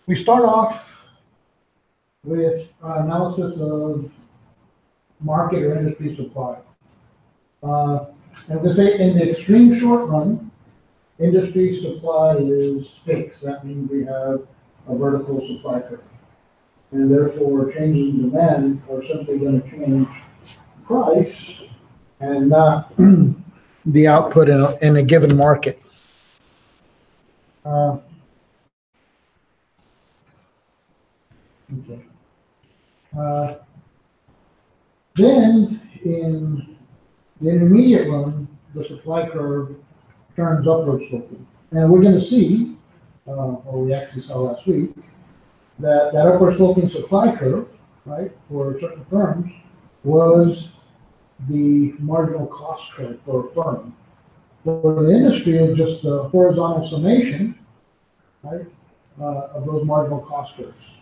We start off with analysis of market or industry supply. And we say in the extreme short run, industry supply is fixed. That means we have a vertical supply curve. And therefore, changes in demand are simply going to change price and not the output in a given market. Okay. Then, in the intermediate run, the supply curve turns upward sloping. And we're going to see, or we actually saw last week, that upward sloping supply curve, right, for certain firms was the marginal cost curve for a firm. For the industry, it's just a horizontal summation, right, of those marginal cost curves.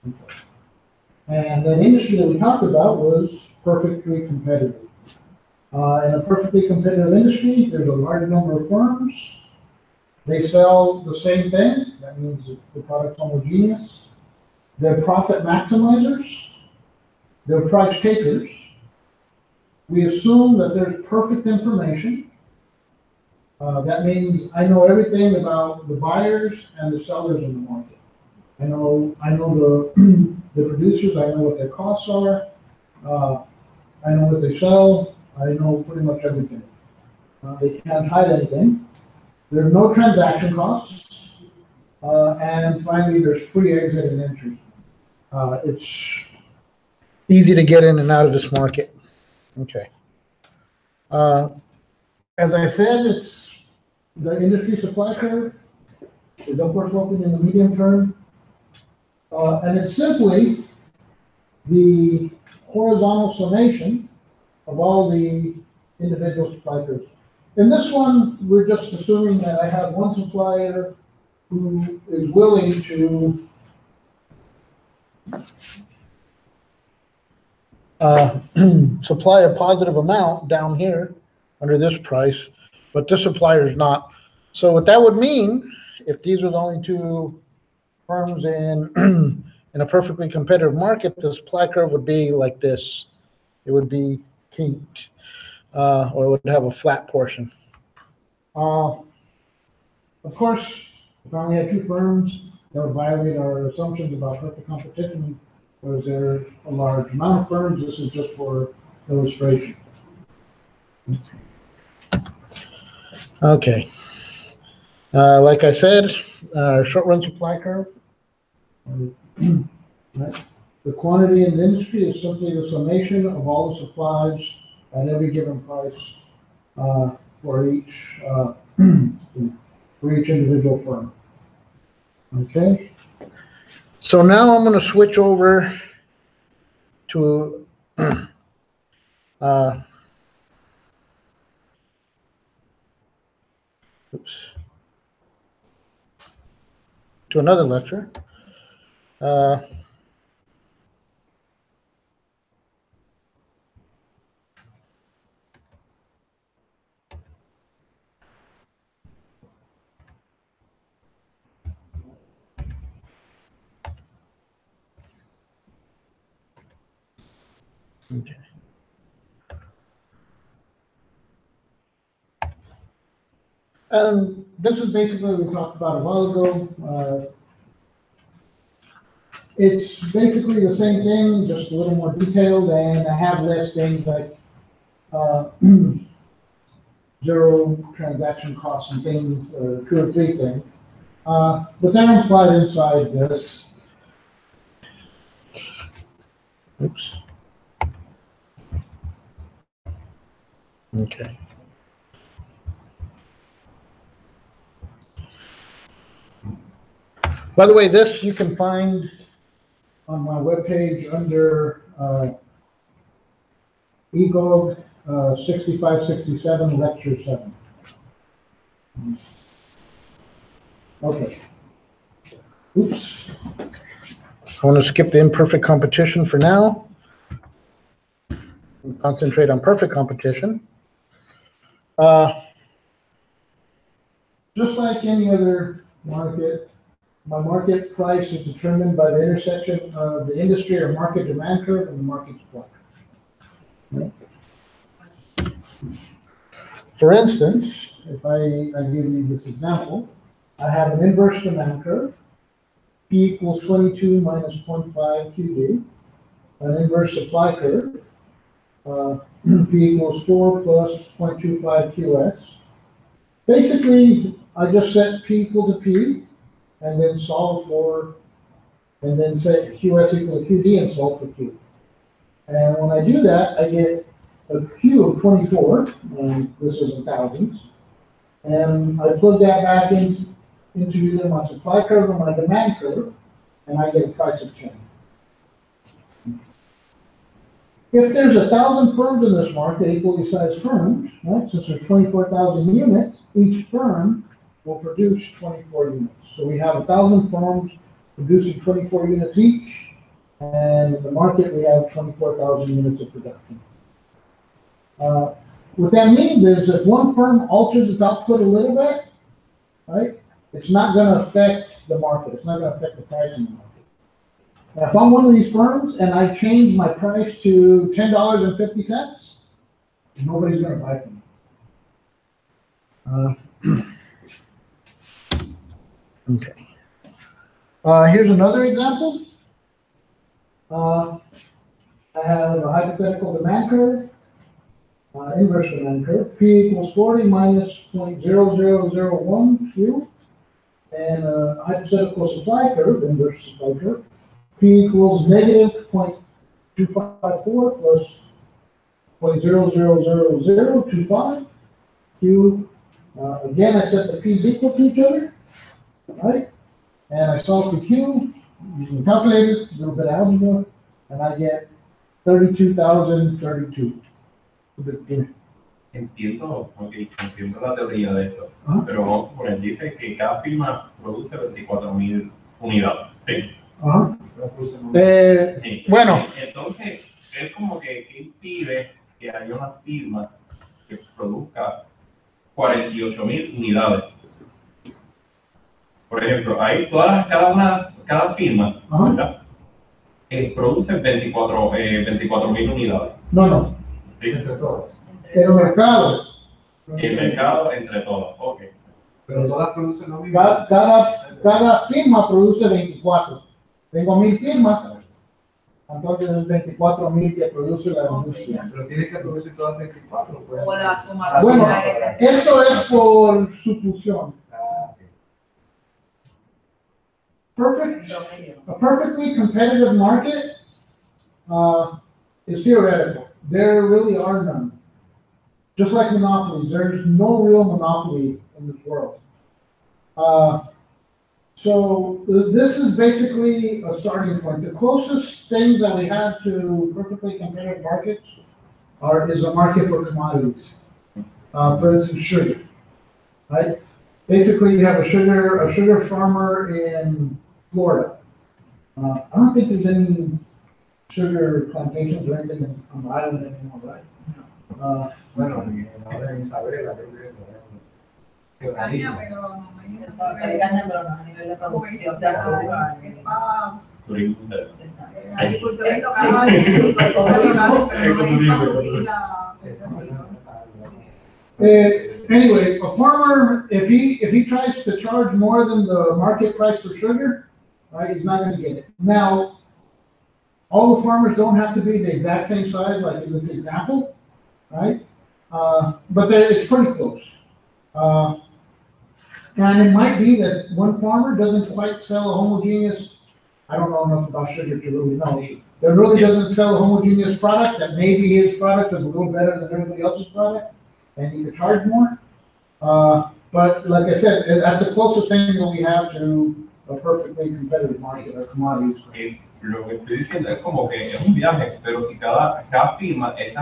Okay. And that industry that we talked about was perfectly competitive. In a perfectly competitive industry, there's a large number of firms. They sell the same thing. That means the product's homogeneous. They're profit maximizers. They're price takers. We assume that there's perfect information. That means I know everything about the buyers and the sellers in the market. I know the producers. I know what their costs are. I know what they sell. I know pretty much everything. They can't hide anything. There's no transaction costs. And finally, there's free exit and entry. It's easy to get in and out of this market. Okay. As I said, it's the industry supply curve is upward sloping in the medium term. And it's simply the horizontal summation of all the individual supply curves. In this one, we're just assuming that I have one supplier who is willing to supply a positive amount down here under this price, but this supplier is not. So what that would mean, if these are the only two firms in a perfectly competitive market, the supply curve would be like this. It would be kinked, or it would have a flat portion. Of course, if I only had two firms, that would violate our assumptions about perfect competition, because there's a large amount of firms. This is just for illustration. Okay. Like I said, short run supply curve. Right. The quantity in the industry is simply the summation of all the supplies at every given price for each individual firm. Okay. So now I'm going to switch over to to another lecture. Okay. This is basically what we talked about a while ago. It's basically the same thing, just a little more detailed, and I have less things like zero transaction costs and things, 2 or 3 things. But they're implied inside this. Oops. Okay. By the way, this you can find on my webpage under EGOG 6567, Lecture 7. Okay. Oops. I want to skip the imperfect competition for now and concentrate on perfect competition. Just like any other market, My market price is determined by the intersection of the industry or market demand curve and the market supply curve. Right? For instance, if I give you this example, I have an inverse demand curve, P equals 22 minus 0.5 QD, an inverse supply curve, P equals 4 plus 0.25 QS. Basically, I just set P equal to P, and then solve for, and then say QS equal to QD and solve for Q. And when I do that, I get a Q of 24, and this is in thousands. And I plug that back into either my supply curve or my demand curve, and I get a price of change. If there's 1,000 firms in this market, equally sized firms, right, since there's 24,000 units, each firm will produce 24 units. So we have 1,000 firms producing 24 units each, and in the market we have 24,000 units of production. What that means is if one firm alters its output a little bit, right, it's not going to affect the market. It's not going to affect the price in the market. Now, if I'm one of these firms and I change my price to $10.50, nobody's going to buy from me. Okay. Here's another example. I have a hypothetical demand curve, inverse demand curve, P equals 40 minus 0.0001 Q, and a hypothetical supply curve, inverse supply curve, P equals negative 0.254 plus 0.000025 Q. Again, I set the P's equal to each other, right? And I solve for Q using a calculator, a little bit of algebra, and I get 32,032. Entiendo, okay, entiendo la teoría de eso, pero vamos a poner, dice que cada firma produce 24,000 unidades, ¿sí? Bueno. Entonces, es como que impide que haya una firma que produzca 48,000 unidades. Por ejemplo, ahí cada firma, ¿verdad? Produce 24,000 unidades. No. Sí. Entre todas. El mercado. El mercado entre todas, ok. Pero todas producen lo mismo. Cada firma produce 24. Tengo 1000 firmas, entonces es 24,000 que produce la industria. Pero tienes que producir todas 24. Pues. O la suma. Bueno, esto es por suposición. A perfectly competitive market is theoretical. There really are none. Just like monopolies, there's no real monopoly in this world. So this is basically a starting point. The closest things that we have to perfectly competitive markets is a market for commodities. For instance, sugar, right? Basically, you have a sugar farmer in Florida. I don't think there's any sugar plantations or anything on the island anymore, right? Bueno, ahora en Isabela, Caña, pero no Hay caña, pero no a nivel de producción de azúcar. agricultura y local, cosas locales, pero no hay para suplir la. Anyway, a farmer, if he tries to charge more than the market price for sugar, right, he's not going to get it. Now, all the farmers don't have to be the exact same size, like in this example, right? But it's pretty close. And it might be that one farmer doesn't quite sell a homogeneous, I don't know enough about sugar to really know, that really doesn't sell a homogeneous product, that maybe his product is a little better than everybody else's product, and he could charge more. But like I said, that's the closest thing that we have to a perfectly competitive market or commodities. Lo que estoy diciendo es como que es un viaje, pero si cada firma, ese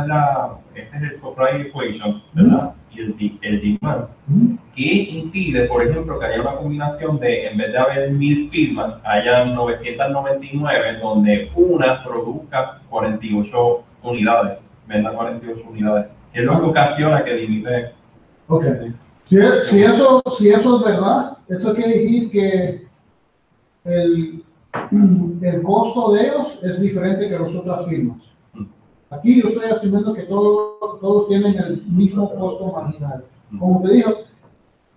es el supply equation, ¿verdad? Y el demand. ¿Qué impide, por ejemplo, que haya una combinación de, en vez de haber 1000 firmas, haya 999, donde una produzca 48 unidades, venda 48 unidades? ¿Qué es lo que ocasiona que limite? Ok. Si eso es verdad, eso quiere decir que el costo de ellos es diferente que las otras firmas. Aquí yo estoy asumiendo que todos tienen el mismo costo marginal. Como te digo,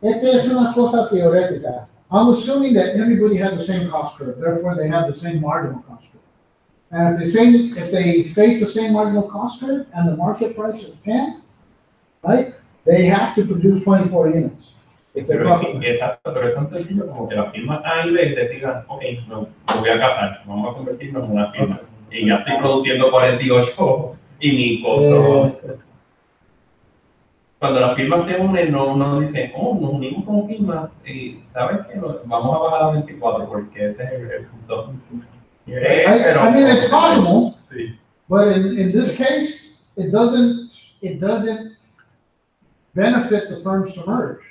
esta es una cosa teórica. I'm assuming that everybody has the same cost curve, therefore they have the same marginal cost curve. And if they face the same marginal cost curve and the market price is 10, right, they have to produce 24 units. It's a Pero, profit. exacto, pero es tan sencillo como que la firma A y B decidan, ok, no, me voy a casar, vamos a convertirnos en una firma. Y ya estoy produciendo 48 y mi costo. Cuando las firmas se unen, no dicen, oh, nos unimos como firma, y ¿sabes qué? Vamos a bajar a 24 porque ese es el punto. I mean, it's possible, Sí. but in this case, it doesn't benefit the firms to merge.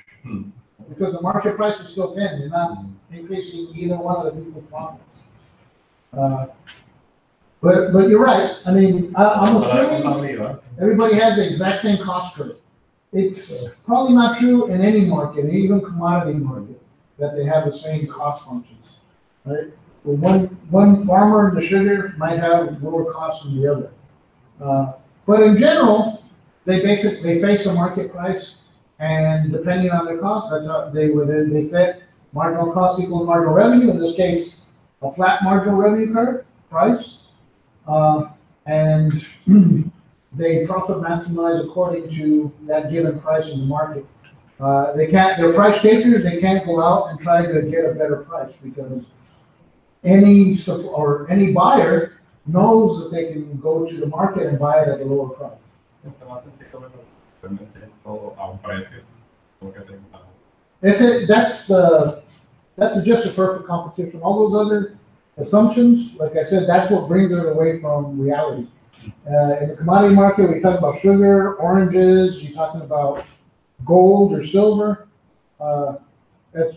Because the market price is still 10, you're not increasing either one of the people's profits. But you're right, I mean, I'm assuming everybody has the exact same cost curve. It's probably not true in any market, even commodity market, that they have the same cost functions, right? Well, one farmer in the sugar might have lower costs than the other. But in general, they face a market price, and depending on their costs, that's how they set marginal cost equals marginal revenue, in this case, a flat marginal revenue curve, price. And they profit maximize according to that given price in the market. They're price takers, they can't go out and try to get a better price because any buyer knows that they can go to the market and buy it at a lower price. That's just a perfect competition. All those other assumptions, like I said, that's what brings it away from reality. In the commodity market, we talk about sugar, oranges, you're talking about gold or silver. That's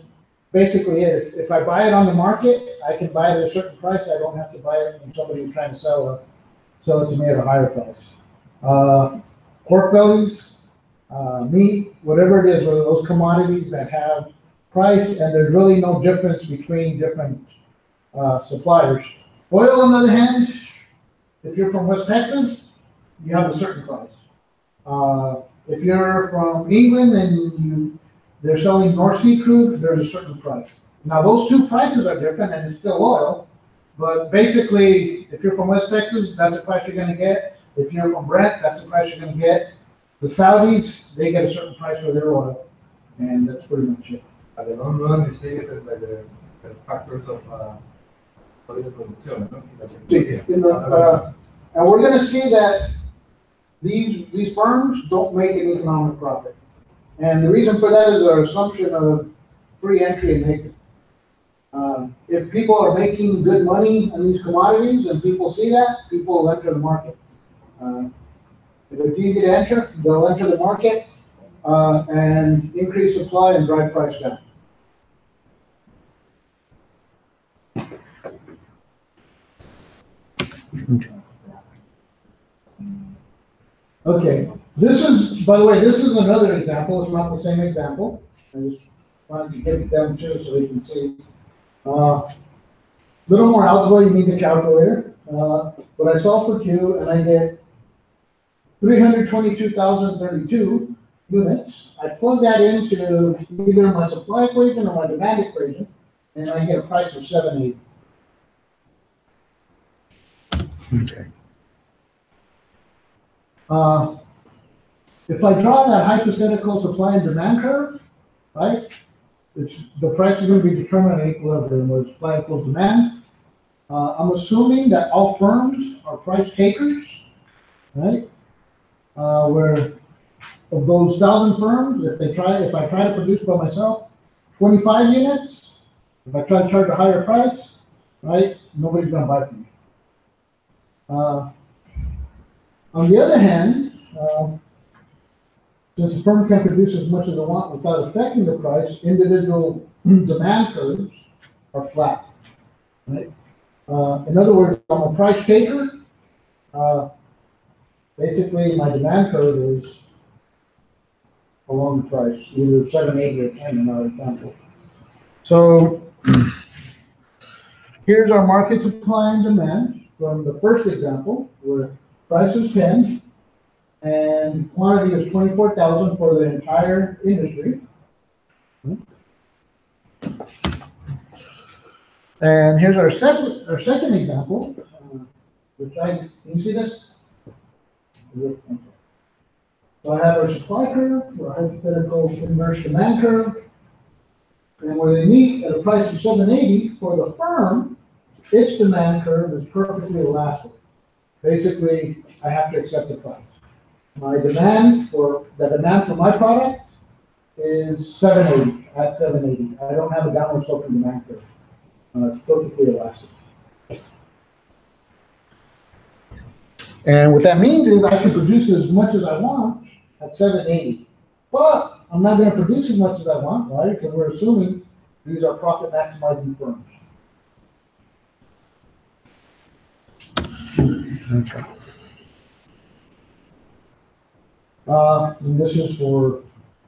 basically it. If I buy it on the market, I can buy it at a certain price. I don't have to buy it from somebody who's trying to sell it to me at a higher price. Pork bellies, meat, whatever it is, whether those commodities that have price, and there's really no difference between different suppliers. Oil, on the other hand, if you're from West Texas, you have a certain price. If you're from England and they're selling North Sea crude, there's a certain price. Now, those two prices are different, and it's still oil, but basically, if you're from West Texas, that's the price you're going to get. If you're from Brent, that's the price you're going to get. The Saudis, they get a certain price for their oil, and that's pretty much it. Además, no han decidido the factors of oil production, no? And we're going to see that these firms don't make an economic profit. And the reason for that is our assumption of free entry and exit. If people are making good money on these commodities and people see that, people will enter the market. If it's easy to enter, they'll enter the market and increase supply and drive price down. Okay, by the way, this is another example. It's not the same example. I just wanted to get it down too so you can see. Little more algebra, you need a calculator. But I solve for Q and I get 322,032 units. I plug that into either my supply equation or my demand equation, and I get a price of 780. Okay. If I draw that hypothetical supply and demand curve, right, the price is going to be determined at equilibrium where supply equals demand. I'm assuming that all firms are price takers, right? Where of those 1,000 firms, if I try to produce by myself 25 units, if I try to charge a higher price, right, nobody's going to buy from me. On the other hand, since the firm can produce as much as they want without affecting the price, individual demand curves are flat. Right? In other words, I'm a price taker. Basically, my demand curve is along the price, either 7, 8, or 10 in our example. So here's our market supply and demand from the first example, where price is 10 and quantity is 24,000 for the entire industry. And here's our second example, can you see this? So I have our supply curve, our hypothetical inverse demand curve, and where they meet at a price of 780 for the firm, its demand curve is perfectly elastic. Basically, I have to accept the price. The demand for my product is 780, at 780. I don't have a downward sloping demand curve. It's perfectly elastic. And what that means is I can produce as much as I want at 780. But I'm not going to produce as much as I want, right? Because we're assuming these are profit maximizing firms. Okay. And this is for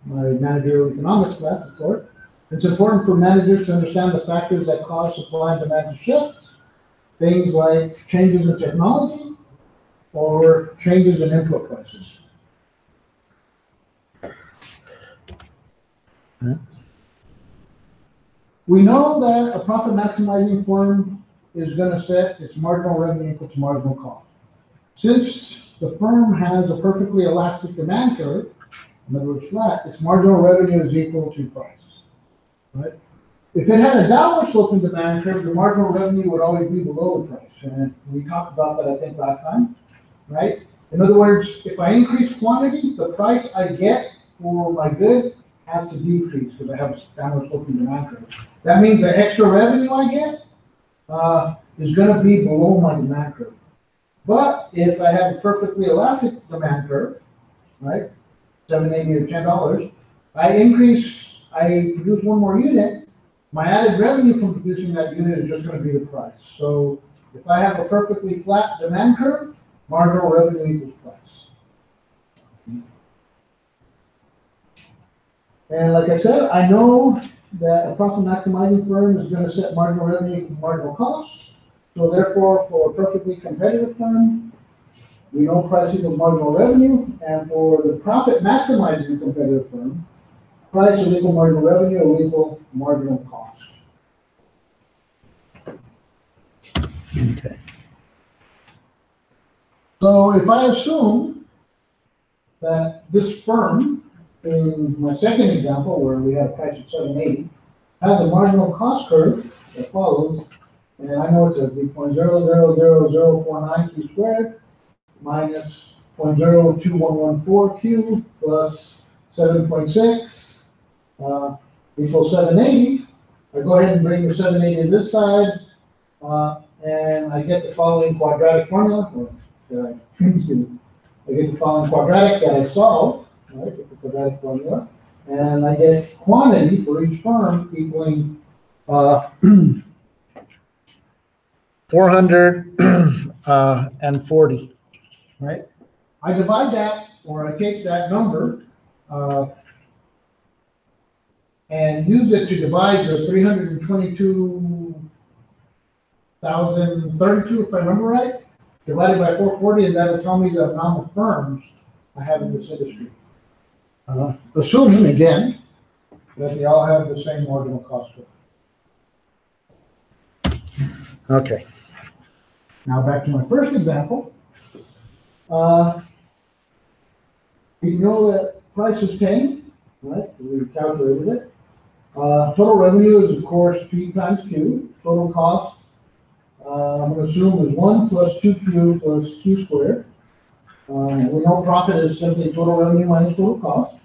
my managerial economics class, of course. It's important for managers to understand the factors that cause supply and demand to shift. Things like changes in technology or changes in input prices. We know that a profit maximizing firm is going to set its marginal revenue equal to marginal cost. Since the firm has a perfectly elastic demand curve, in other words, flat, its marginal revenue is equal to price, right? If it had a downward sloping demand curve, the marginal revenue would always be below the price. And we talked about that, I think, last time, right? In other words, if I increase quantity, the price I get for my goods has to decrease because I have a downward sloping demand curve. That means the extra revenue I get is going to be below my demand curve. But if I have a perfectly elastic demand curve, right, $7.80 or $10, I produce one more unit, my added revenue from producing that unit is just going to be the price. So if I have a perfectly flat demand curve, marginal revenue equals price. And like I said, I know that a profit maximizing firm is going to set marginal revenue equals marginal cost. So therefore, for a perfectly competitive firm, we know price equals marginal revenue, and for the profit maximizing competitive firm, price will equal marginal revenue will equal marginal cost. Okay. So if I assume that this firm, in my second example, where we have a price of 780, has a marginal cost curve that follows, and I know it's a 0.000049 q squared minus 0.02114 q plus 7.6 equals 780. I go ahead and bring the 780 to this side, and I get the following quadratic formula. I get the following quadratic that I solve, right, with the quadratic formula, and I get quantity for each firm equaling 440, right? I divide that, or I take that number, and use it to divide the 322,032, if I remember right, divided by 440, and that'll tell me the amount of firms I have in this industry. Assuming, again, that they all have the same marginal cost curve. okay. Now back to my first example. We know that price is 10, right? We calculated it. Total revenue is, of course, P times Q. Total cost, I'm going to assume, is 1 plus 2Q plus Q squared. We know profit is simply total revenue minus total cost,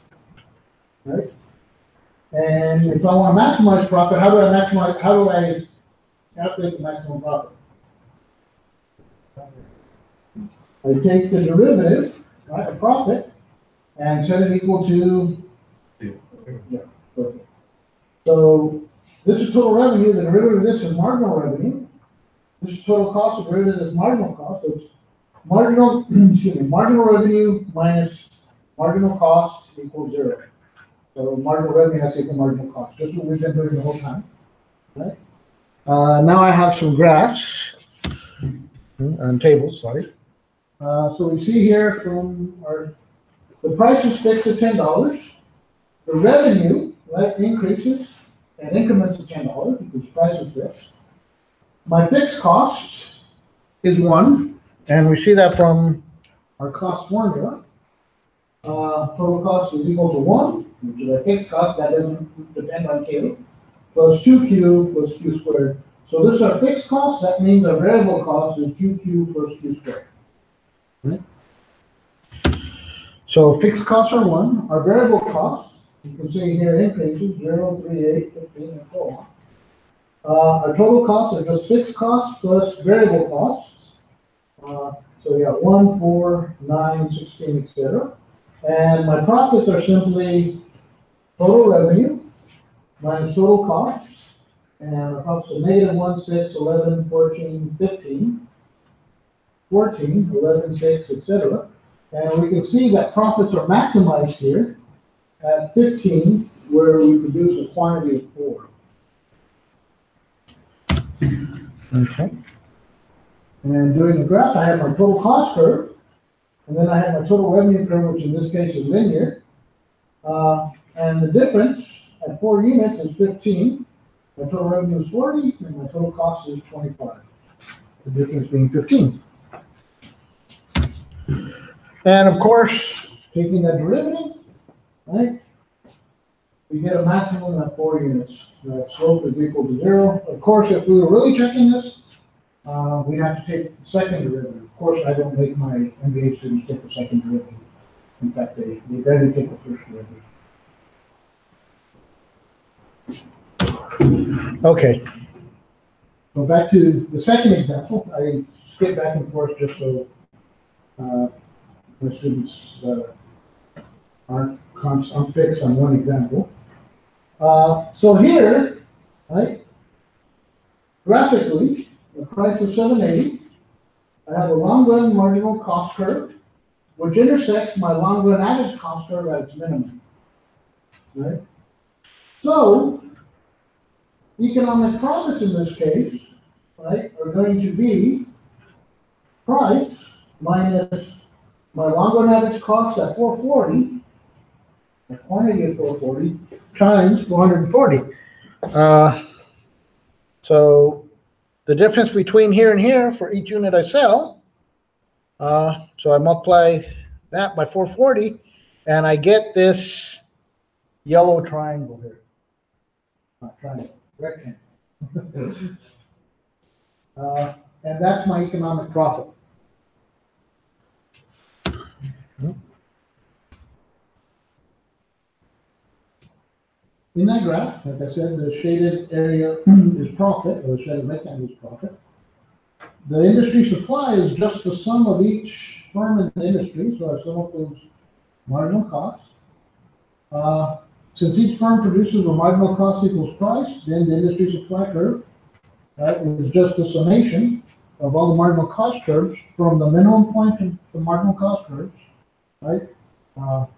right? And if I want to maximize profit, how do I calculate the maximum profit? I take the derivative, right, of profit, and set it equal to, yeah, perfect. So this is total revenue, the derivative of this is marginal revenue. This is total cost, the derivative is marginal cost, so it's marginal, marginal revenue minus marginal cost equals 0. So marginal revenue has to equal marginal cost, just what we've been doing the whole time, right? Now I have some graphs and tables, sorry. So we see here the price is fixed at $10. The revenue, right, increases and increments of $10 because the price is fixed. My fixed cost is 1, and we see that from our cost formula. Total cost is equal to 1, which is our fixed cost, that doesn't depend on Q, plus 2Q plus Q squared. So this is our fixed cost, that means our variable cost is 2Q plus Q squared. Right? So fixed costs are 1, our variable costs, you can see here increases 0, 3, 8, 15, and so on. Our total costs are just fixed costs plus variable costs. So we got 1, 4, 9, 16, etc. And my profits are simply total revenue minus total costs. And our profits are negative 1, 6, 11, 14, 15, 14, 11, 6, etc. And we can see that profits are maximized here at 15, where we produce a quantity of 4. Okay. And doing the graph, I have my total cost curve, and then I have my total revenue curve, which in this case is linear. And the difference at 4 units is 15. My total revenue is 40, and my total cost is 25. The difference being 15. And of course, taking that derivative, right, we get a maximum at 4 units. That slope is equal to 0. Of course, if we were really checking this, we'd have to take the second derivative. Of course, I don't make my MBA students take the second derivative. In fact, they rarely take the first derivative. Okay. So back to the second example. I skip back and forth just so the students aren't fixed on one example. So here, right, graphically, the price is 780. I have a long run marginal cost curve, which intersects my long run average cost curve at its minimum. Right? So, economic profits in this case, right, are going to be price minus my long run average cost at 440, the quantity of 440, times 440. So the difference between here and here for each unit I sell, so I multiply that by 440, and I get this yellow triangle here. Not triangle, rectangle. And that's my economic profit. In that graph, like I said, the shaded area is profit, or the shaded rectangle is profit. The industry supply is just the sum of each firm in the industry, so I sum up those marginal costs. Since each firm produces a marginal cost equals price, then the industry supply curve, right, is just a summation of all the marginal cost curves from the minimum point to the marginal cost curves, right, on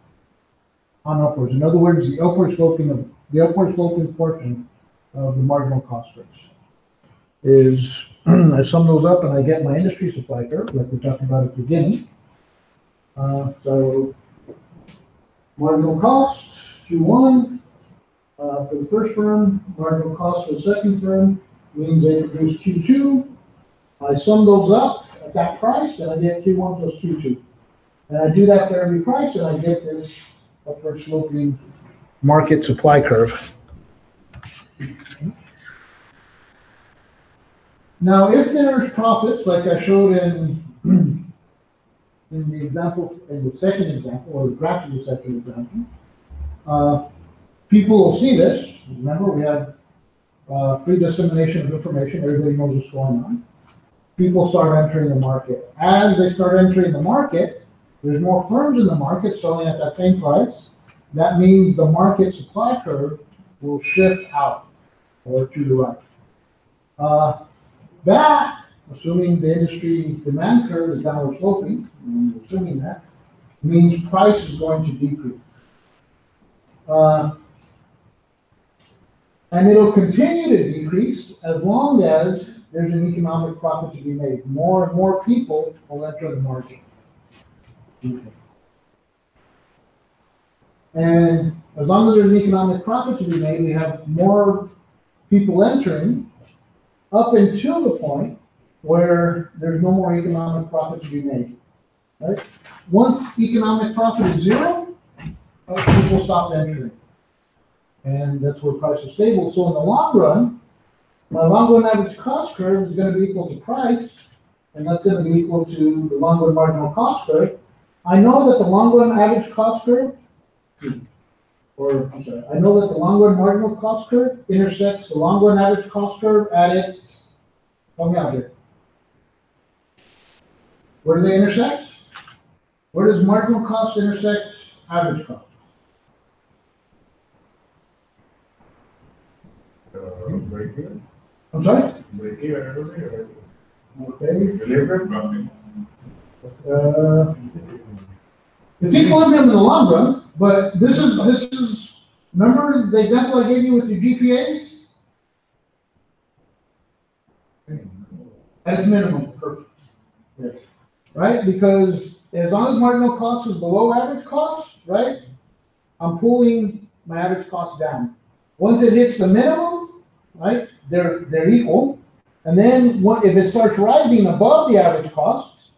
upwards. In other words, the upward sloping portion of the marginal cost curves is, I sum those up and I get my industry supply curve, like we talked about at the beginning. So marginal cost, Q1, for the first firm, marginal cost for the second firm means they produce Q2. I sum those up at that price and I get Q1 plus Q2. And I do that for every price and I get this upward sloping market supply curve. Now, if there's profits, like I showed in the example, in the second example, or the graph of the second example, people will see this. Remember, we have free dissemination of information. Everybody knows what's going on. People start entering the market. As they start entering the market, there's more firms in the market selling at that same price. That means the market supply curve will shift out or to the right. That, assuming the industry demand curve is downward sloping, assuming that, means price is going to decrease. And it'll continue to decrease as long as there's an economic profit to be made. More and more people will enter the market. Okay. And as long as there's an economic profit to be made, we have more people entering up until the point where there's no more economic profit to be made. Right? Once economic profit is zero, people stop entering. And that's where price is stable. So in the long run, my long run average cost curve is going to be equal to price, and that's going to be equal to the long run marginal cost curve. I know that the long run average cost curve, I know that the long run marginal cost curve intersects the long run average cost curve at its, help me out here. Where do they intersect? Where does marginal cost intersect average cost? Break even. I'm sorry? Break even. Okay. Equilibrium. It's equilibrium in the long run, but this is, remember the example I gave you with your GPAs? At its minimum, perfect. Yes. Right? Because as long as marginal cost is below average cost, right? I'm pulling my average cost down. Once it hits the minimum, right? They're equal. And then if it starts rising above the average cost,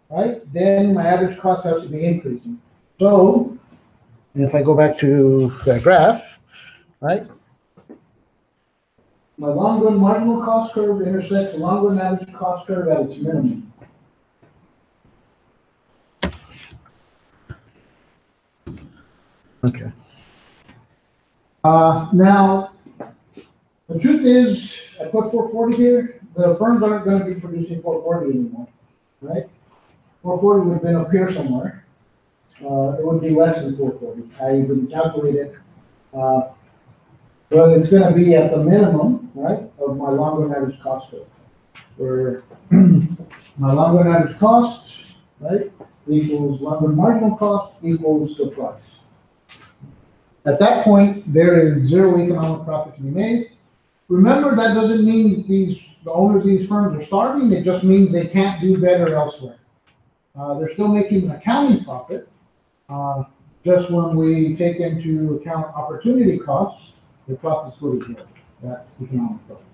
right? Then my average cost has to be increasing. So if I go back to that graph, right? My long run marginal cost curve intersects the long run average cost curve at its minimum. Okay. Now, the truth is, I put 440 here. The firms aren't going to be producing 440 anymore, right? 440 would have been up here somewhere. It would be less than 440. I even calculated, but it's going to be at the minimum, right, of my long run average cost curve, where my long run average cost, right, equals long run marginal cost equals the price. At that point, there is zero economic profit to be made. Remember, that doesn't mean the owners of these firms are starving. It just means they can't do better elsewhere. They're still making an accounting profit. Just when we take into account opportunity costs, the profit's going to zero. That's economic profit.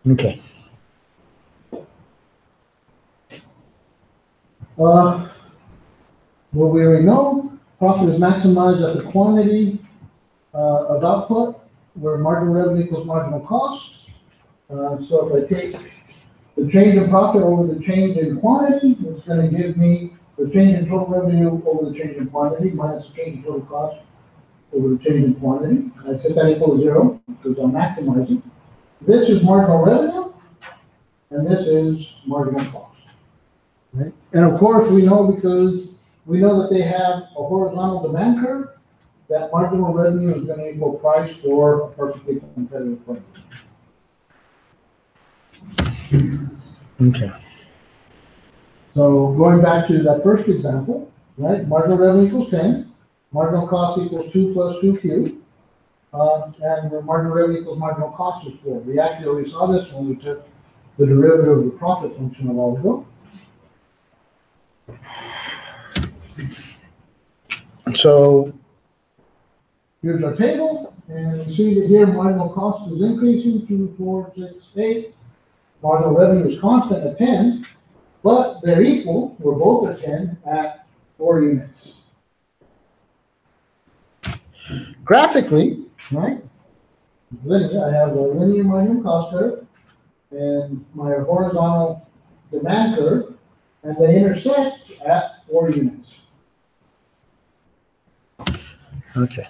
Okay. What we already know, profit is maximized at the quantity of output, where marginal revenue equals marginal cost. So if I take the change in profit over the change in quantity, it's going to give me the change in total revenue over the change in quantity minus the change in total cost over the change in quantity. I set that equal to zero because I'm maximizing. This is marginal revenue, and this is marginal cost. Right? And of course, we know because we know that they have a horizontal demand curve, that marginal revenue is going to equal price for a perfectly competitive price. Okay. So going back to that first example, right? Marginal revenue equals 10, marginal cost equals 2 plus 2Q, and the marginal revenue equals marginal cost is 4. We actually already saw this when we took the derivative of the profit function a while ago. So, Here's our table, and you see that here marginal cost is increasing 2, 4, 6, 8. Marginal revenue is constant at 10, but they're equal, we're both at 10 at 4 units. Graphically, right? Linear, I have a linear marginal cost curve and my horizontal demand curve, and they intersect at 4 units. okay.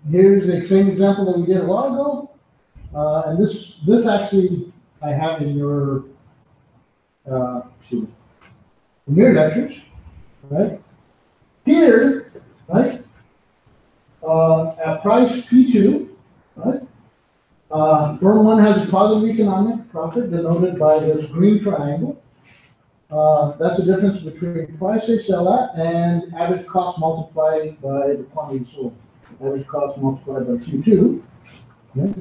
Here's the same example that we did a while ago. And this actually I have in your lectures, right? Here, right? At price P2, right? Firm 1 has a positive economic profit denoted by this green triangle. That's the difference between price they sell at and average cost multiplied by the quantity sold. Average cost multiplied by Q2. Okay.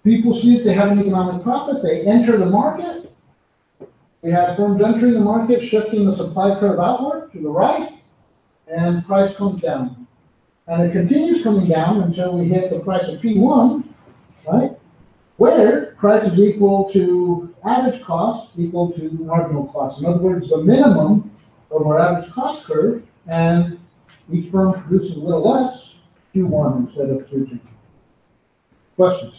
People see that they have an economic profit, they enter the market. We have firms entering the market, shifting the supply curve outward to the right, and price comes down. And it continues coming down until we hit the price of P1, right? Where price is equal to average cost equal to marginal cost. In other words, the minimum of our average cost curve, and each firm produces a little less, Q1 instead of Q2. Questions?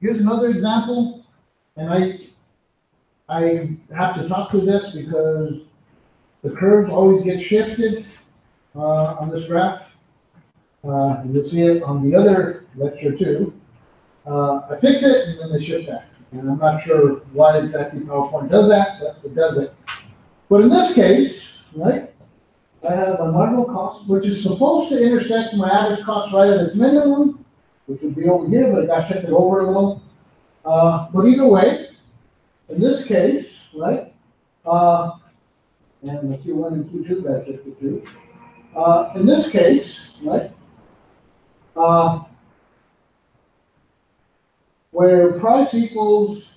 Here's another example, and I have to talk to this because the curves always get shifted on this graph. You'll see it on the other lecture too. I fix it and then they shift back. And I'm not sure why exactly PowerPoint does that, but it does it. But in this case, right, I have a marginal cost, which is supposed to intersect my average cost right at its minimum, which would be over here, but it got shifted over a little. But either way, in this case, right, and the Q1 and Q2 got shifted too. In this case, right, where price equals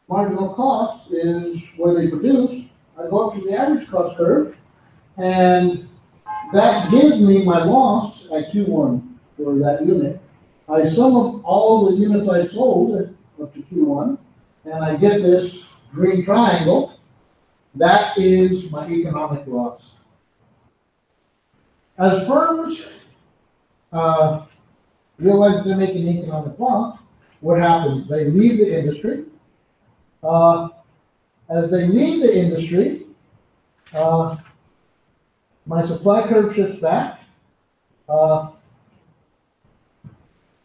marginal cost is where they produce, I go up to the average cost curve, and that gives me my loss at Q1 for that unit. I sum up all the units I sold up to Q1, and I get this green triangle. That is my economic loss. As firms realize they're making economic loss, what happens? They leave the industry. As they leave the industry, my supply curve shifts back,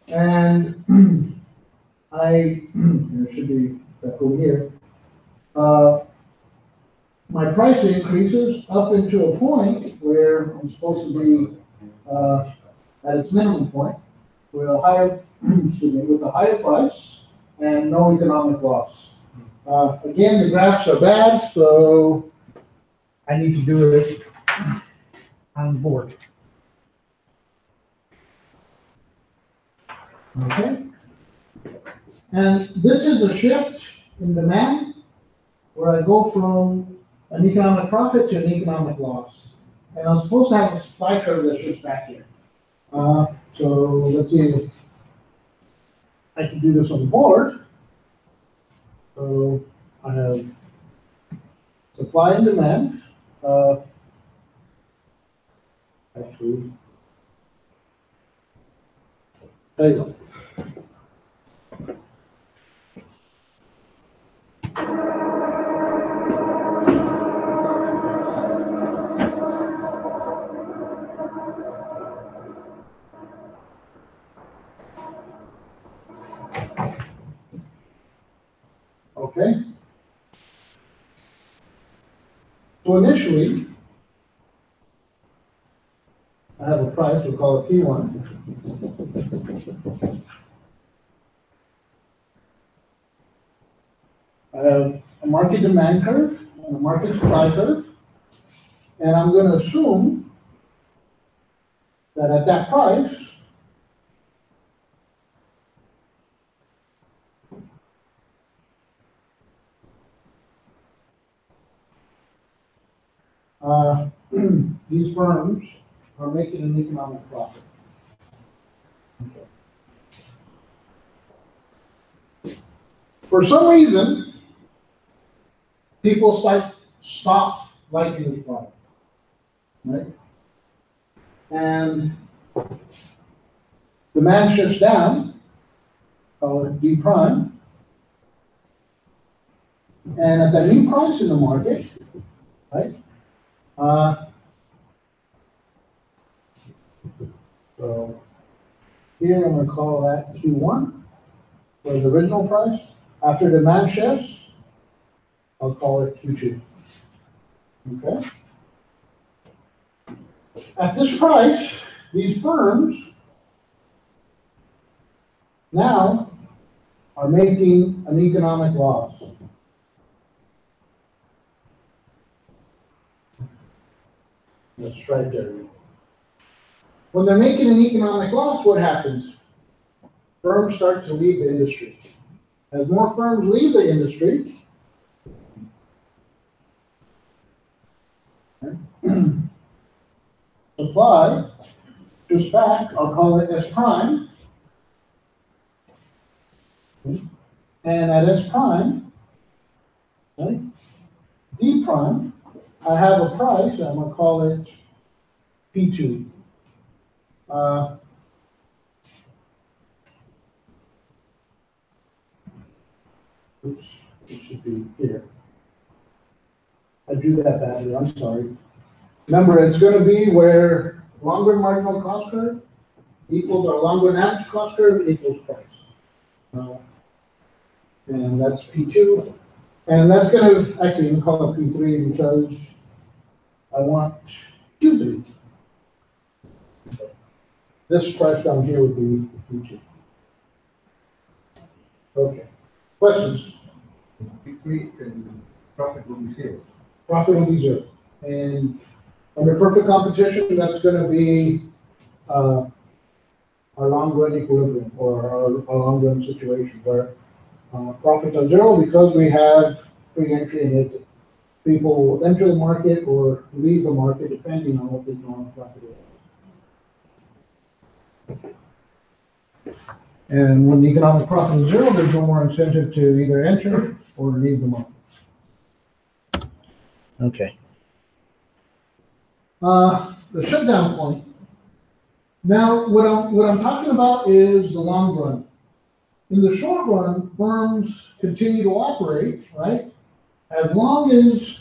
and there should be back over here. My price increases up into a point where I'm supposed to be at its minimum point with a higher, with a higher price and no economic loss. Again, the graphs are bad, so I need to do it on the board. Okay. And this is a shift in demand where I go from an economic profit to an economic loss. And I'm supposed to have a supply curve that shifts back here. So let's see if I can do this on the board. So I have supply and demand. Actually, there you go. Okay. So initially, I have a price, we'll call it P1. I have a market demand curve and a market supply curve. And I'm going to assume that at that price, these firms are making an economic profit. Okay. For some reason, people stop liking this product, right? And demand shifts down, call it D prime, and at that new price in the market, right? So here I'm going to call that Q1 for the original price. After demand shifts, I'll call it Q2. Okay. At this price, these firms now are making an economic loss. That's right there. When they're making an economic loss, what happens? Firms start to leave the industry. As more firms leave the industry, supply goes back, I'll call it S prime. And at S prime, right, D prime, I have a price, I'm gonna call it P2. Oops, it should be here. I drew that badly, I'm sorry. Remember, it's gonna be where longer marginal cost curve equals our longer average cost curve equals price. And that's P2. And that's gonna, actually, you can call it P3 because I want Q3. This price down here would be Q2. Okay, questions? P3 and profit will be zero. Profit will be zero. And under perfect competition, that's gonna be, our long run equilibrium or our long run situation where profits are zero because we have free entry and exit. People will enter the market or leave the market depending on what the economic profit is. And when the economic profit is zero, there's no more incentive to either enter or leave the market. Okay. The shutdown point. Now, what I'm talking about is the long run. In the short run, firms continue to operate, right? As long as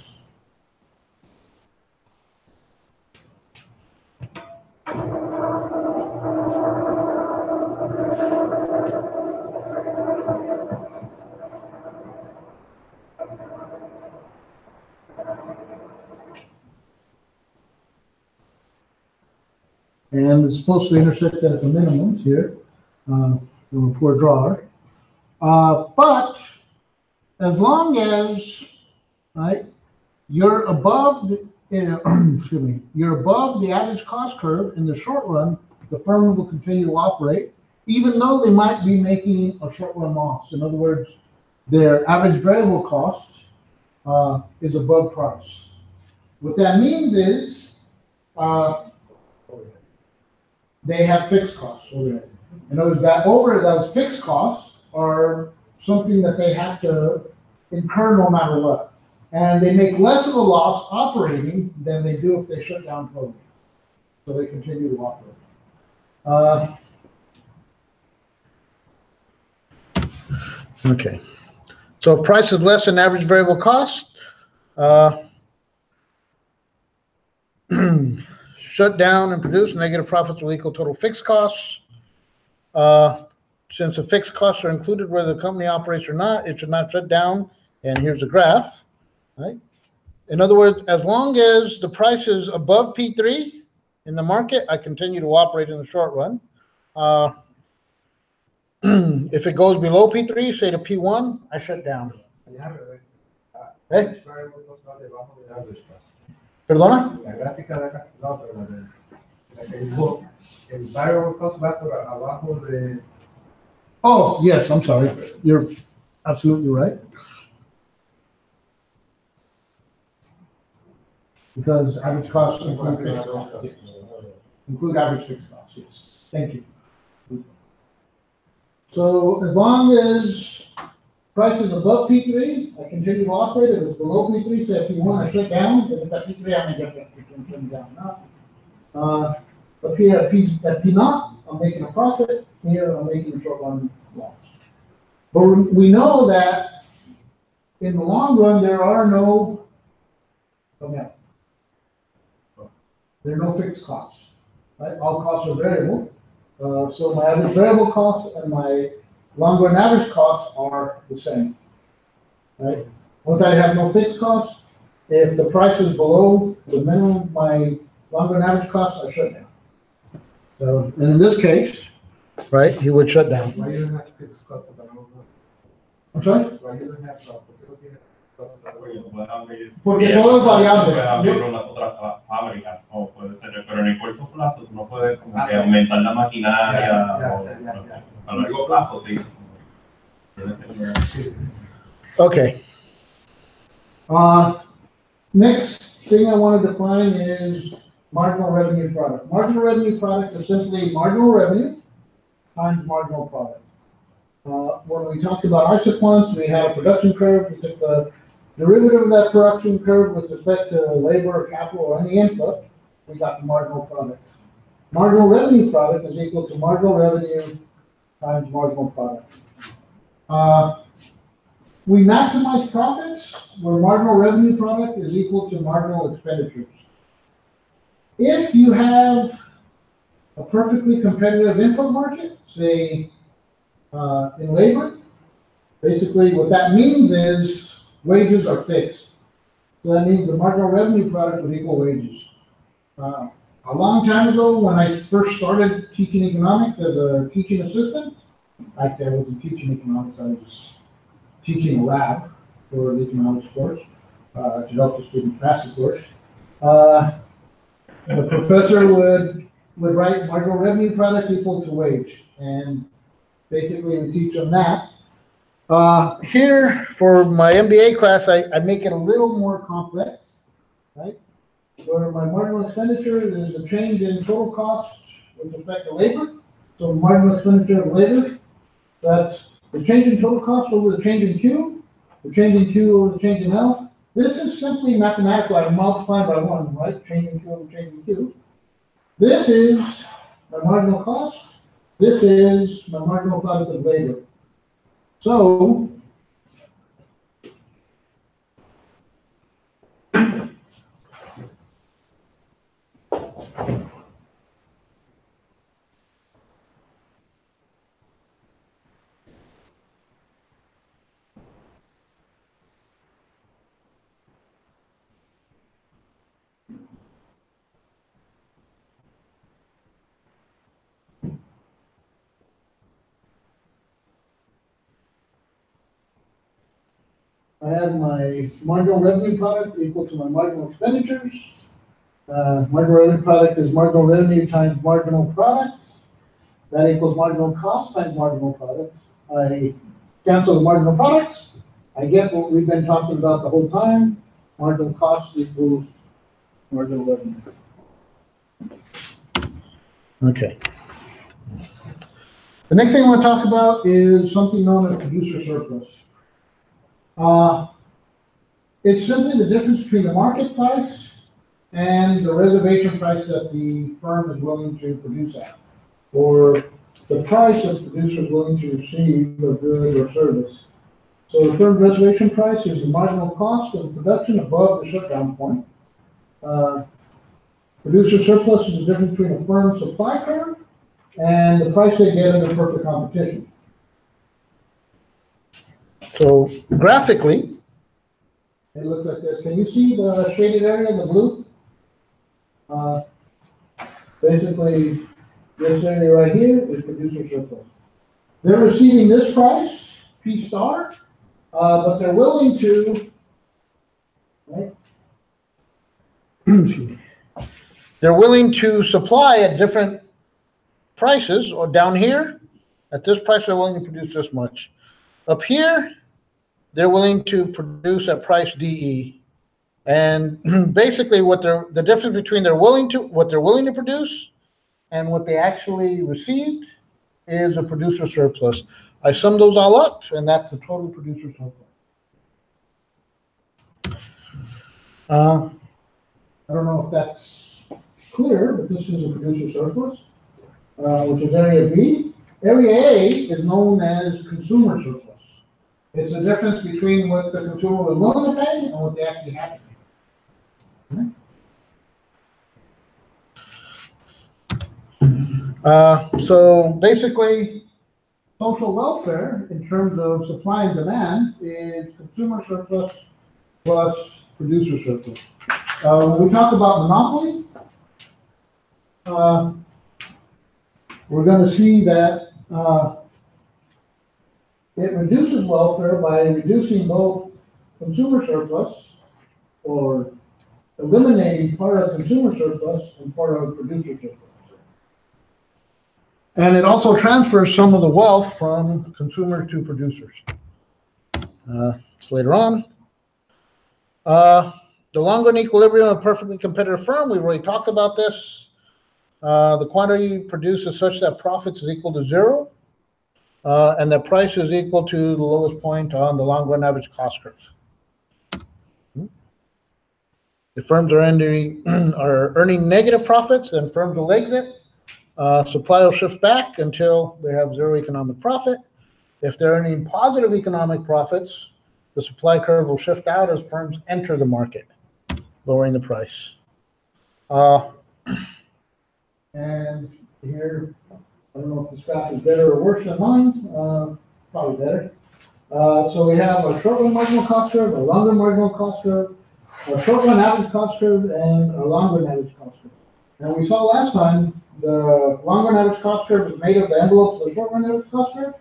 and it's supposed to intersect at the minimums here, from a poor drawer. But as long as, right, you're above the, excuse me, you're above the average cost curve in the short run, the firm will continue to operate, even though they might be making a short run loss. In other words, their average variable cost is above price. What that means is, they have fixed costs overhead. In other words, that those fixed costs are something that they have to incur no matter what. And they make less of a loss operating than they do if they shut down programs. So they continue to operate. Okay. So if price is less than average variable cost, shut down and produce negative profits will equal total fixed costs. Since the fixed costs are included whether the company operates or not, it should not shut down. And here's a graph, right? In other words, as long as the price is above P3 in the market, I continue to operate in the short run. If it goes below P3, say to P1, I shut down. ¿Eh? ¿Perdona? La gráfica de acá, no, pero la que dibujó, el variable cost va por abajo de. Oh, yes, I'm sorry. You're absolutely right. Because average costs include average fixed costs, yes. Thank you. So as long as price is above P3, I continue to operate. If it's below P3, say if P1, I shut down. If it's at P3, I may get that P2 shutting down. But here at P0, I'm making a profit. Here, I'm making a short run loss. But we know that in the long run, there are no, there are no fixed costs, right? All costs are variable. So my average variable costs and my long run average costs are the same, right? Once I have no fixed costs, if the price is below the minimum, my long run average costs, I shut down. So, and in this case, right? He would shut down. Why you don't have fixed costs of the road? I'm sorry? Why you don't have, ¿por qué no tiene costs of the road? Oye, puede abrir- Porque todo es variable. Puede abrir una otra fábrica, o puede ser, pero en el corto plazo tú no puedes como que Ah, aumentar la maquinaria, ya. a largo plazo, sí. Okay. Next thing I want to define is marginal revenue product. Marginal revenue product is simply marginal revenue times marginal product. When we talked about isoquants, we had a production curve. We took the derivative of that production curve with respect to labor, capital, or any input. We got the marginal product. Marginal revenue product is equal to marginal revenue times marginal product. We maximize profits where marginal revenue product is equal to marginal expenditures. If you have a perfectly competitive input market, say in labor, basically what that means is wages are fixed. So that means the marginal revenue product would equal wages. A long time ago, when I first started teaching economics as a teaching assistant, actually I wasn't teaching economics, I was teaching a lab for the economics course to help the students pass the course. The professor would write marginal revenue product equal to wage, and basically we teach them that. Here for my MBA class, I make it a little more complex, right? Where my marginal expenditure is the change in total cost with respect to labor. So marginal expenditure of labor, that's the change in total cost over the change in Q, the change in Q over the change in L. This is simply mathematical. I multiply by 1, right? Change in Q over change in Q. This is my marginal cost. This is my marginal product of labor. So I have my marginal revenue product equal to my marginal expenditures. Marginal revenue product is marginal revenue times marginal product. That equals marginal cost times marginal product. I cancel the marginal products. I get what we've been talking about the whole time. Marginal cost equals marginal revenue. Okay. The next thing I want to talk about is something known as producer surplus. It's simply the difference between the market price and the reservation price that the firm is willing to produce at, or the price that the producer is willing to receive a good or service. So the firm reservation price is the marginal cost of production above the shutdown point. Producer surplus is the difference between a firm's supply curve and the price they get in the perfect competition. So graphically, it looks like this. Can you see the shaded area in the blue? Basically, this area right here is producer surplus. They're receiving this price, P star, but they're willing to, right? Excuse me. They're willing to supply at different prices, or down here, at this price, they're willing to produce this much. Up here, they're willing to produce at price DE. And basically the difference between what they're willing to produce and what they actually received is a producer surplus. I sum those all up, and that's the total producer surplus. I don't know if that's clear, but this is a producer surplus, which is area B. Area A is known as consumer surplus. It's the difference between what the consumer was willing to pay and what they actually had to pay. So basically, social welfare in terms of supply and demand is consumer surplus plus producer surplus. When we talk about monopoly, we're gonna see that, it reduces welfare by reducing both consumer surplus or eliminating part of consumer surplus and part of producer surplus. And it also transfers some of the wealth from consumer to producers. It's later on. The long-run equilibrium of a perfectly competitive firm, we've already talked about this. The quantity produced is such that profits is equal to zero, and the price is equal to the lowest point on the long-run average cost curve. If firms are earning negative profits, then firms will exit. Supply will shift back until they have zero economic profit. If they're earning positive economic profits, the supply curve will shift out as firms enter the market, lowering the price. And here, I don't know if this graph is better or worse than mine, probably better. So we have a short run marginal cost curve, a long run marginal cost curve, a short run average cost curve, and a long run average cost curve. And we saw last time the long run average cost curve is made of the envelopes of the short run average cost curve.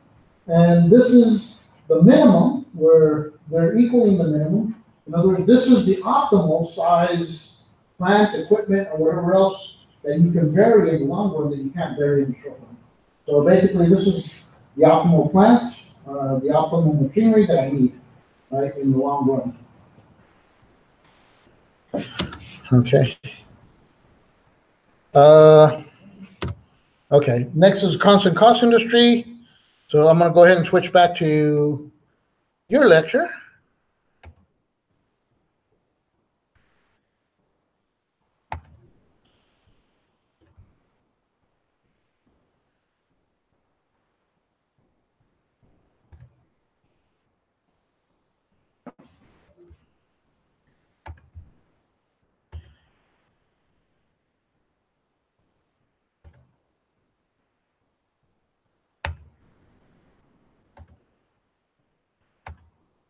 And this is the minimum where they're equaling the minimum. In other words, this is the optimal size plant, equipment, or whatever else that you can vary in the long run that you can't vary in the short run. So basically, this is the optimal plant, the optimal machinery that I need, right, in the long run. Okay. Okay, next is constant cost industry. So I'm going to go ahead and switch back to your lecture.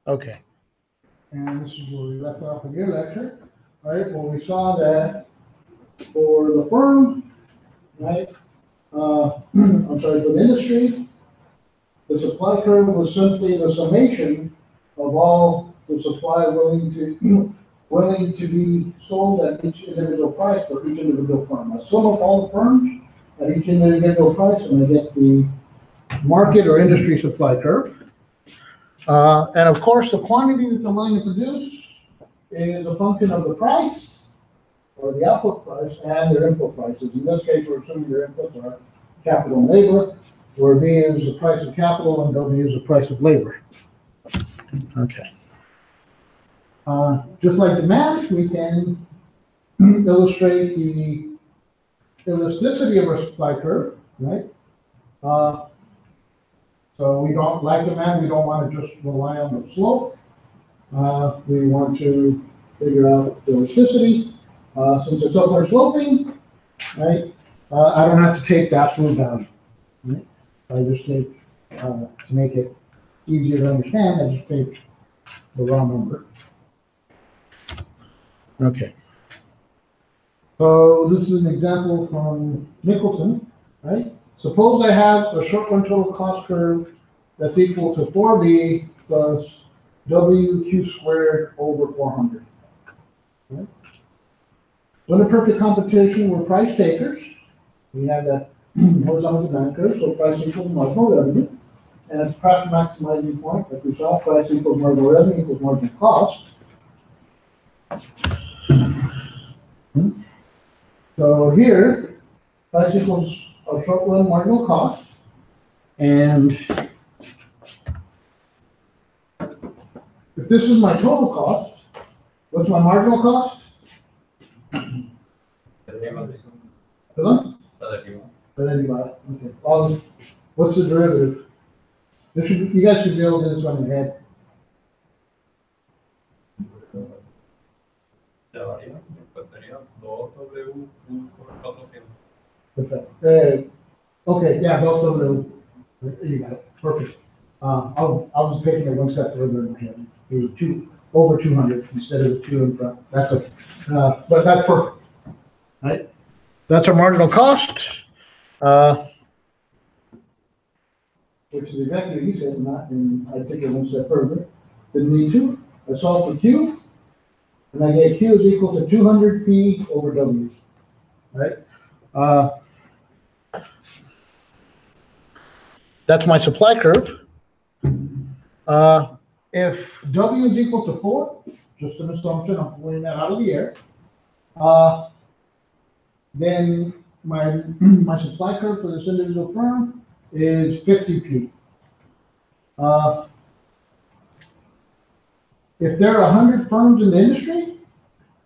Okay. And this is where we left off in your lecture, right? Well, we saw that for the firm, right? I'm sorry, for the industry, the supply curve was simply the summation of all the supply willing to be sold at each individual price for each individual firm. I sum up all the firms at each individual price, and I get the market or industry supply curve. And of course, the quantity that they're willing to produce is a function of the price or the output price and their input prices. In this case, we're assuming their inputs are capital and labor, where B is the price of capital and W is the price of labor. Okay. Just like demand, we can illustrate the elasticity of our supply curve, right? So we don't like demand, we don't want to just rely on the slope. We want to figure out the elasticity. Since it's upward sloping, right? I don't have to take the absolute value. Right? I just take, to make it easier to understand, I just take the raw number. Okay. So this is an example from Nicholson, right? Suppose I have a short run total cost curve that's equal to 4B plus WQ squared over 400. Right? So in a perfect computation, we're price takers. We have that horizontal demand curve, so price equals marginal revenue. And it's profit maximizing point, like we saw, price equals marginal revenue equals marginal cost. So here, price equals a short run marginal cost. And if this is my total cost, what's my marginal cost? Pardon? Okay. What's the derivative? You guys should be able to do this one in your head. Okay, yeah, both you got it. Perfect. I was taking it one step further in my head. The over 200 instead of the 2 in front. That's okay. But that's perfect. Right? That's our marginal cost. which is exactly what he said, not, and I take it one step further, didn't need to. I solved for Q, and I get Q is equal to 200 P over W, right? That's my supply curve. If W is equal to 4, just an assumption, I'm pulling that out of the air, then my supply curve for this individual firm is 50P. If there are 100 firms in the industry,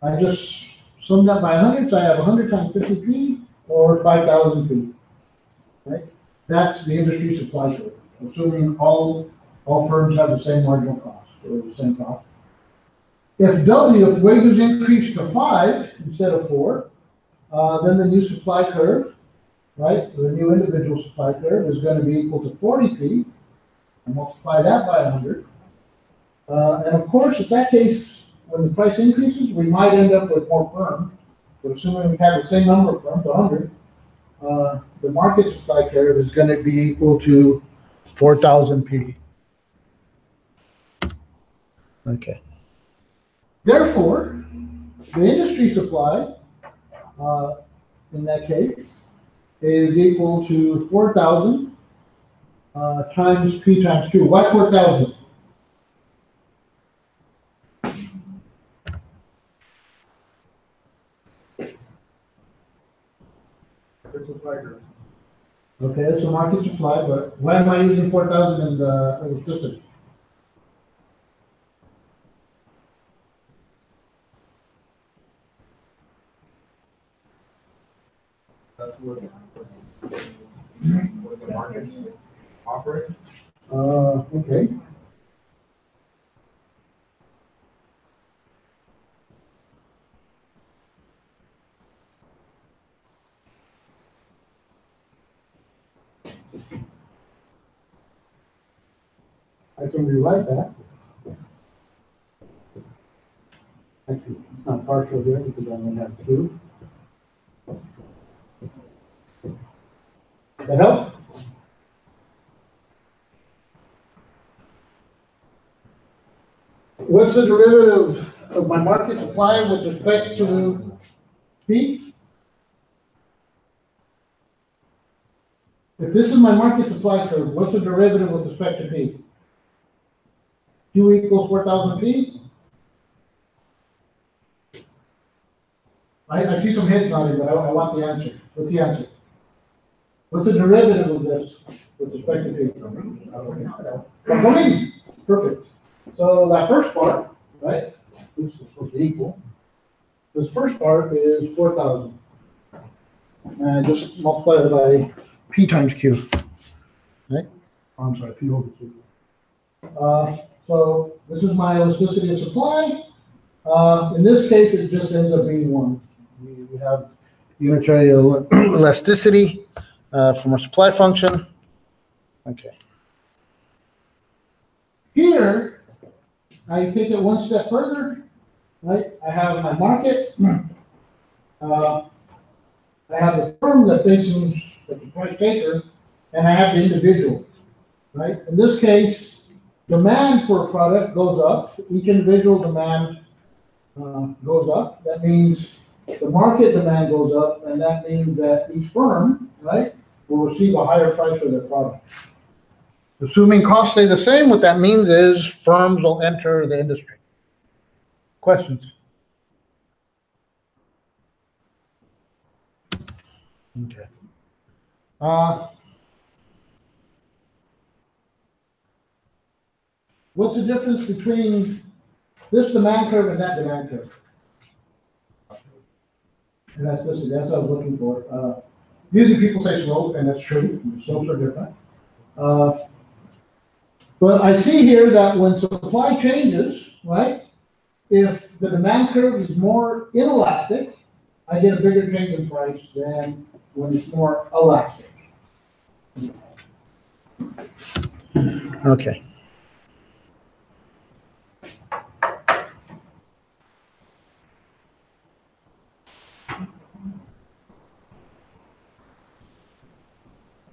I just sum that by 100, so I have 100 times 50P or 5,000 P, right? That's the industry supply curve, assuming all firms have the same marginal cost or the same cost. If wages increase to 5 instead of 4, then the new supply curve, right, the new individual supply curve is going to be equal to 40P, and multiply that by 100. And of course, in that case, when the price increases, we might end up with more firms, but assuming we have the same number of firms, 100, the market supply curve is going to be equal to 4,000P. Okay. Therefore, the industry supply, in that case, is equal to 4,000 times P times Q. Why 4,000? Okay, that's a market supply, but why am I using 4,000 in the electricity? That's what the markets operate. Okay. I can rewrite that. Actually, it's not partial there because I only have 2. That help? What's the derivative of my market supply with respect to P? If this is my market supply curve, what's the derivative with respect to P? Q equals 4,000 P? I see some heads nodding, but I want the answer. What's the answer? What's the derivative of this with respect to P? From me. Perfect. So that first part, right, this is supposed to equal. This first part is 4,000. And just multiply it by P times Q. Right? Oh, I'm sorry, P over Q. So this is my elasticity of supply. In this case, it just ends up being 1. We have unitary elasticity from our supply function. Okay. Here, I take it one step further, right? I have my market. I have the firm that faces the price taker, and I have the individual, right? In this case, demand for a product goes up. Each individual demand goes up. That means the market demand goes up, and that means that each firm, right, will receive a higher price for their product. Assuming costs stay the same, what that means is firms will enter the industry. Questions? Okay. What's the difference between this demand curve and that demand curve? And that's what I was looking for. Usually people say slope, and that's true. Slopes are different. But I see here that when supply changes, right, if the demand curve is more inelastic, I get a bigger change in price than when it's more elastic. Okay.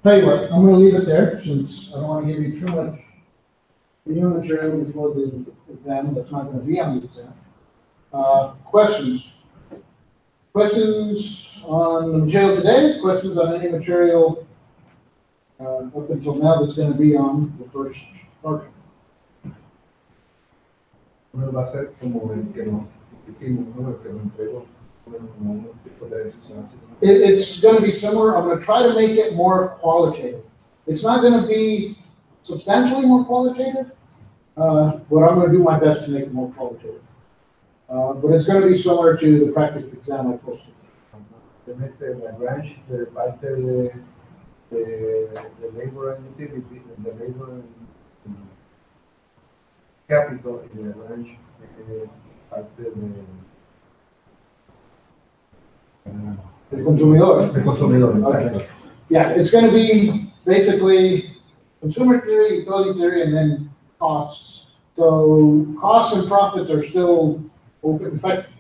Tell you what, I'm gonna leave it there, since I don't wanna give you too much new material before the exam, that's not gonna be on the exam. Questions? Questions on the material today, questions on any material, up until now that's gonna be on the first part? No va a ser como el que no hicimos, ¿no? El que lo entregó, como un tipo de decisión así. It's gonna be similar, I'm gonna try to make it more qualitative. It's not gonna be substantially more qualitative, but I'm gonna do my best to make it more qualitative. But it's gonna be similar to the practice exam I posted. Realmente la branch de parte de labor and utility, de labor and capital y de branch parte The consumidor. de consumidor, exacto. Okay. Yeah, it's gonna be basically consumer theory, utility theory, and then costs. So costs and profits are still open. In fact,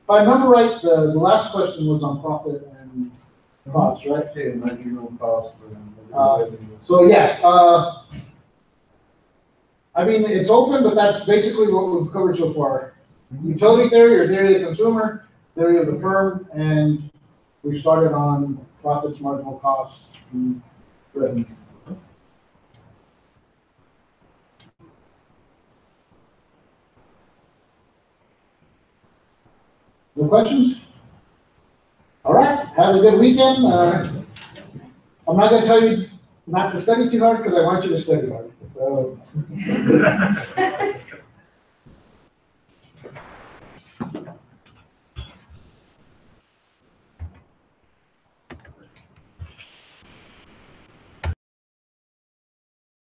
if I remember right, the last question was on profit and costs, right? Sí, marginal cost for So yeah, I mean, it's open, but that's basically what we've covered so far. Utility theory or theory of the consumer, theory of the firm, and we started on profits, marginal costs, and revenue. No questions? All right, have a good weekend. I'm not gonna tell you not to study too hard, because I want you to study hard. So